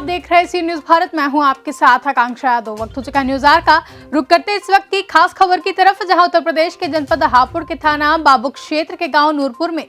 आप देख रहे हैं सी न्यूज भारत। मैं हूं आपके साथ आकांक्षा यादव। वक्त हो चुका न्यूज आर का। रुक करते इस वक्त की खास खबर की तरफ, जहां उत्तर प्रदेश के जनपद हापुड़ के थाना बाबू क्षेत्र के गांव नूरपुर में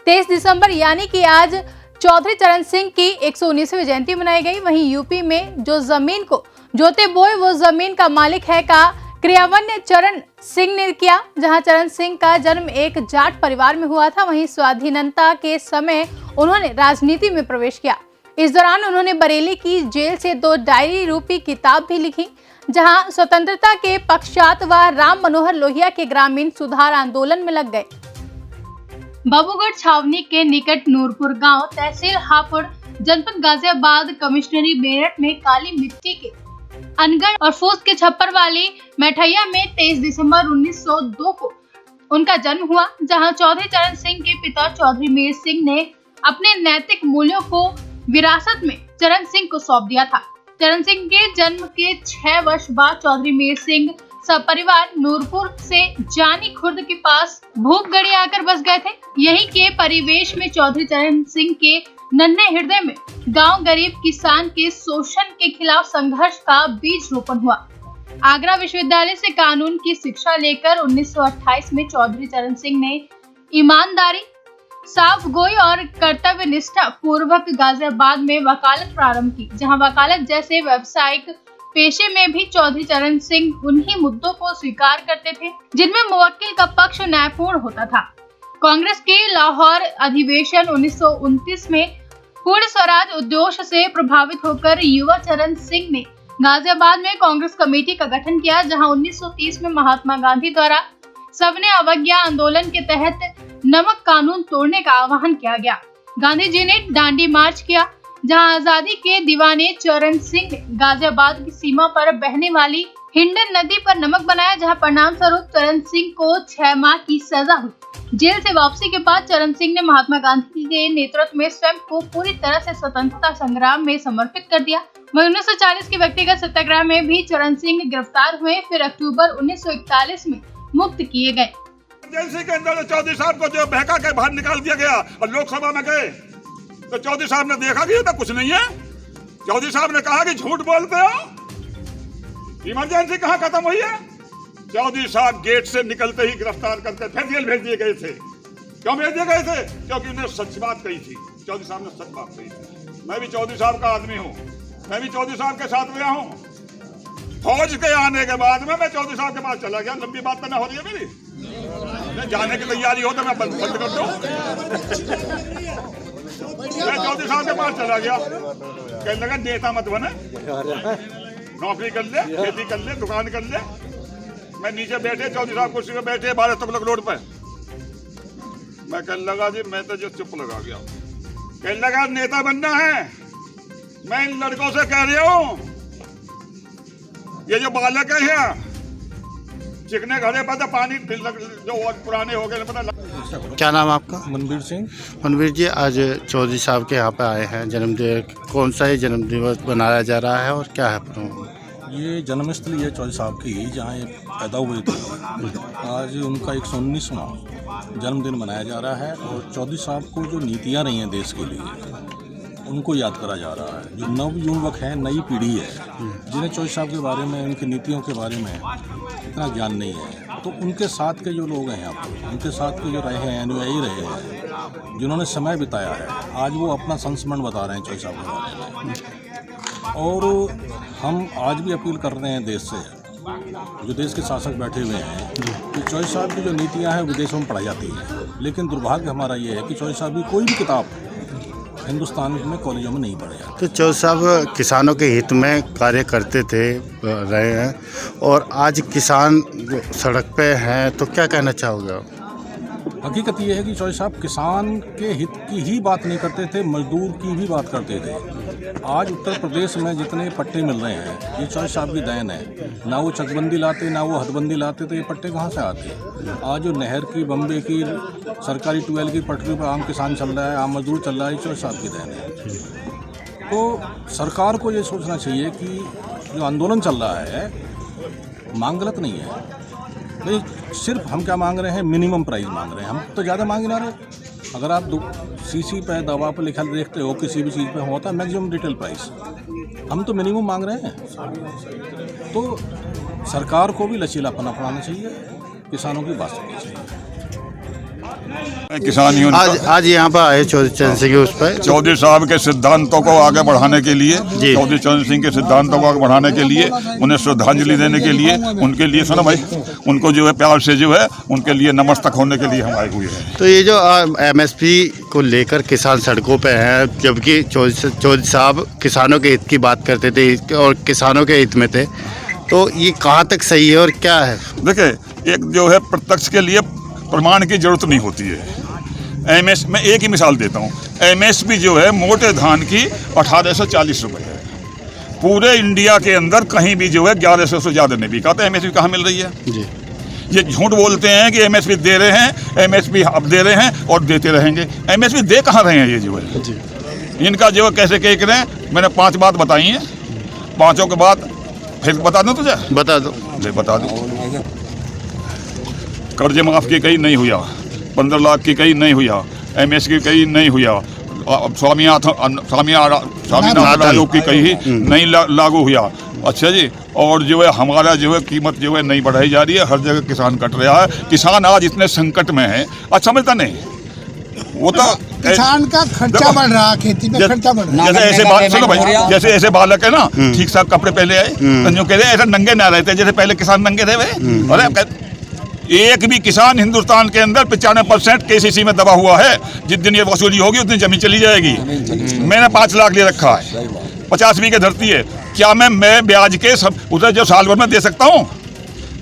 23 दिसंबर यानी कि आज चौधरी चरण सिंह की 119वीं जयंती मनाई गई। वहीं यूपी में जो जमीन को जोते बोए वो जमीन का मालिक है का क्रियान्वयन चरण सिंह ने किया। जहां चरण सिंह का जन्म एक जाट परिवार में हुआ था, वहीं स्वाधीनता के समय उन्होंने राजनीति में प्रवेश किया। इस दौरान उन्होंने बरेली की जेल से 2 डायरी रूपी किताब भी लिखी, जहां स्वतंत्रता के पश्चात वह राम मनोहर लोहिया के ग्रामीण सुधार आंदोलन में लग गए। बाबूगढ़ छावनी के निकट नूरपुर गांव, तहसील हापुड़, जनपद गाजियाबाद, कमिश्नरी मेरठ में काली मिट्टी के अनगढ़ और फूस के छप्पर वाली मैठैया में 23 दिसंबर 1902 को उनका जन्म हुआ। जहां चौधरी चरण सिंह के पिता चौधरी मीर सिंह ने अपने नैतिक मूल्यों को विरासत में चरण सिंह को सौंप दिया था। चरण सिंह के जन्म के 6 वर्ष बाद चौधरी मीर सिंह सपरिवार नूरपुर से जानी खुर्द के पास भूपगढ़ी आकर बस गए थे। यहीं के परिवेश में चौधरी चरण सिंह के नन्हे हृदय में गांव गरीब किसान के शोषण के खिलाफ संघर्ष का बीज रोपण हुआ। आगरा विश्वविद्यालय से कानून की शिक्षा लेकर 1928 में चौधरी चरण सिंह ने ईमानदारी, साफगोई और कर्तव्य निष्ठा पूर्वक गाजियाबाद में वकालत प्रारंभ की। जहां वकालत जैसे व्यावसायिक पेशे में भी चौधरी चरण सिंह उन्हीं मुद्दों को स्वीकार करते थे जिनमें मुवक्किल का पक्ष न्यायपूर्ण होता था। कांग्रेस के लाहौर अधिवेशन 1929 में पूर्ण स्वराज उद्देश्य से प्रभावित होकर युवा चरण सिंह ने गाजियाबाद में कांग्रेस कमेटी का गठन किया। जहां 1930 में महात्मा गांधी द्वारा सविनय अवज्ञा आंदोलन के तहत नमक कानून तोड़ने का आह्वान किया गया। गांधी जी ने दांडी मार्च किया, जहां आजादी के दीवाने चरण सिंह ने गाजियाबाद की सीमा पर बहने वाली हिंडन नदी पर नमक बनाया, जहां परिणाम स्वरूप चरण सिंह को 6 माह की सजा हुई। जेल से वापसी के बाद चरण सिंह ने महात्मा गांधी के नेतृत्व में स्वयं को पूरी तरह से स्वतंत्रता संग्राम में समर्पित कर दिया। वहीं 1940 के व्यक्तिगत सत्याग्रह में भी चरण सिंह गिरफ्तार हुए, फिर अक्टूबर 1941 में मुक्त किए गए। जेल के अंदर चौधरी साहब को जो बहका के बाहर निकाल दिया गया और लोकसभा में गए तो चौधरी साहब ने देखा कि ये तो कुछ नहीं है। चौधरी साहब ने कहा कि झूठ बोलते हो, इमरजेंसी कहाँ खत्म हुई है। चौधरी साहब गेट से निकलते ही गिरफ्तार करके फिर जेल भेज दिए गए थे। क्यों भेज दिए गए थे? क्योंकि उन्हें सच बात कही थी। चौधरी साहब ने सच बात कही थी। मैं भी चौधरी साहब का आदमी हूँ, मैं भी चौधरी साहब के साथ गया हूँ। फौज के आने के बाद में मैं चौधरी साहब के पास चला गया। लंबी बात तो ना हो रही है मेरी, मैं जाने की तैयारी हो तो मैं बंद कर दूं। मैं चौधरी साहब के पास चला गया, कहने लगा नेता मत बने, नौकरी कर ले, खेती कर ले, दुकान कर ले। मैं नीचे बैठे, चौधरी साहब कुर्सी पे बैठे 12 तक रोड पे। मैं कहने लगा जी, मैं तो जो चुप लगा गया। कहने लगा नेता बनना है, मैं इन लड़कों से कह रही हूँ, ये जो बालक है यहाँ चिकने घड़े पर तो पानी जो और पुराने हो गए पता। क्या नाम आपका? मनवीर सिंह। मनवीर जी, आज चौधरी साहब के यहाँ पे आए हैं, जन्मदिन, कौन सा ही जन्म दिवस मनाया जा रहा है और क्या है? ये जन्मस्थली है चौधरी साहब की, जहाँ ये पैदा हुए थे। आज उनका 119वां जन्मदिन मनाया जा रहा है और चौधरी साहब को जो नीतियाँ रही हैं देश के लिए, उनको याद करा जा रहा है। जो नवयुवक है, नई पीढ़ी है, जिन्हें चौधरी साहब के बारे में, उनकी नीतियों के बारे में इतना ज्ञान नहीं है, तो उनके साथ के जो लोग हैं यहाँ पर, उनके साथ के जो रहे हैं, अनुयायी रहे हैं, जिन्होंने समय बिताया है, आज वो अपना संस्मरण बता रहे हैं चौधरी साहब के बारे में। और हम आज भी अपील कर रहे हैं देश से, जो देश के शासक बैठे हुए हैं, कि चौधरी साहब की जो नीतियाँ हैं विदेशों में पढ़ाई जाती हैं, लेकिन दुर्भाग्य हमारा ये है कि चौधरी साहब की कोई भी किताब हिंदुस्तान में कॉलेजों में नहीं पढ़े जाते। तो चौधरी साहब किसानों के हित में कार्य करते थे, रहे हैं, और आज किसान सड़क पे हैं, तो क्या कहना चाहोगे? हकीकत ये है कि चौधरी साहब किसान के हित की ही बात नहीं करते थे, मजदूर की भी बात करते थे। आज उत्तर प्रदेश में जितने पट्टे मिल रहे हैं, ये चौधरी साहब की देन है। ना वो चकबंदी लाते, ना वो हदबंदी लाते, तो ये पट्टे कहाँ से आते? आज जो नहर की, बम्बे की, सरकारी ट्यूबवेल की पटरी पर आम किसान चल रहा है, आम मजदूर चल रहा है, चौधरी साहब की देन है। तो सरकार को ये सोचना चाहिए कि जो आंदोलन चल रहा है, मांग गलत नहीं है भाई। सिर्फ हम क्या मांग रहे हैं? मिनिमम प्राइस मांग रहे हैं। हम तो ज़्यादा मांग ना रहे। अगर आप सीसी पे दवा पे लिखा देखते हो किसी भी चीज़ पे होता है मैक्सिमम रिटेल प्राइस, हम तो मिनिमम मांग रहे हैं। तो सरकार को भी लचीलापन अपनाना चाहिए, किसानों की बात सुननी चाहिए। किसान यूनियन आज यहाँ पर आए चौधरी चरण सिंह उस पर चौधरी साहब के सिद्धांतों को आगे बढ़ाने के लिए, चौधरी चरण सिंह के सिद्धांतों को आगे बढ़ाने के लिए, उन्हें श्रद्धांजलि देने के लिए, उनके लिए सुनो भाई, उनको जो है प्यार से जो है उनके लिए नमस्तक होने के लिए हम आए हुए हैं। तो ये जो MSP को लेकर किसान सड़कों पे हैं, जबकि चौधरी साहब किसानों के हित की बात करते थे और किसानों के हित में थे, तो ये कहाँ तक सही है और क्या है? देखिए, एक जो है प्रत्यक्ष के लिए प्रमाण की जरूरत नहीं होती है। मैं एक ही मिसाल देता हूँ, MSP जो है मोटे धान की 1840 रुपये है। पूरे इंडिया के अंदर कहीं भी जो है 1100 से ज़्यादा नहीं बिका। तो MSP कहाँ मिल रही है? जी, ये झूठ बोलते हैं कि MSP दे रहे हैं, MSP अब दे रहे हैं और देते रहेंगे। MSP दे कहाँ रहे हैं ये जो है जी। इनका जो है कैसे कह रहे हैं। मैंने 5 बात बताई हैं, पाँचों के बाद फिर बता दूँ तुझे? बता दो। ले बता दूँ। कर्ज माफ़ की कहीं नहीं हुआ, 15 लाख की कहीं नहीं हुआ, MS की कहीं नहीं हुआ, स्वामीनाथन आयोग की कहीं नहीं लागू हुआ। अच्छा जी, और जो है हमारा जो है कीमत जो है नहीं बढ़ाई जा रही है, हर जगह किसान कट रहा है। किसान आज इतने संकट में है, आज समझता नहीं वो तो किसान का खर्चा बढ़ रहा है, खेती में खर्चा बढ़ रहा है। जैसे ऐसे सुनो भाई, जैसे ऐसे बालक है ना, ठीक ठाक कपड़े पहले आए तो जो कह रहे ऐसे नंगे ना रहते जैसे पहले किसान नंगे थे। अरे एक भी किसान हिंदुस्तान के अंदर 95% KCC में दबा हुआ है। जिस दिन ये वसूली होगी उस दिन जमीन चली जाएगी। मैंने 5 लाख ले रखा है, 50 बीघे धरती है। क्या मैं ब्याज के सब उधर जो साल भर में दे सकता हूँ?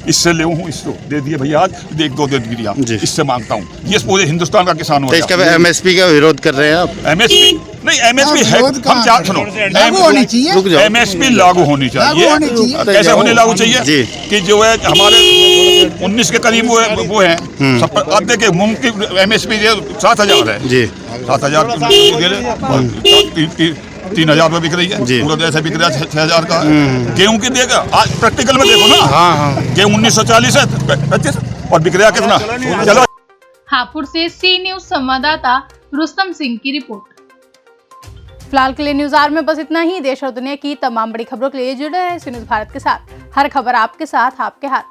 इससे ले हूँ, इसको दे दिए भैया, आज 1-2 दे दिया, इससे मांगता हूँ। ये पूरे हिंदुस्तान का किसान हो तो इसका MSP का विरोध कर रहे हैं आप? MSP नहीं, MSP है, हम चार सुनो, लागू होनी चाहिए। रुक जाओ। MSP लागू होनी चाहिए। कैसे होने लागू चाहिए कि जो है हमारे 19 के करीब वो है सब पर। अब देखिए मूंग की MSP 7,000 है जी, 7,000 3,000 रुपये बिक रही है। पूरा ऐसे बिक रहा है 6,000 का। गेहूं की देगा आज प्रैक्टिकल में देखो ना। हाँ। गेहूं 1940 है 25 और बिक रहा कितना? चलो। हापुड़ से सी न्यूज संवाददाता रुस्तम सिंह की रिपोर्ट। फिलहाल के लिए न्यूज आवर में बस इतना ही। देश और दुनिया की तमाम बड़ी खबरों के लिए जुड़े रहे सी न्यूज भारत के साथ। हर खबर आपके साथ, आपके हाथ।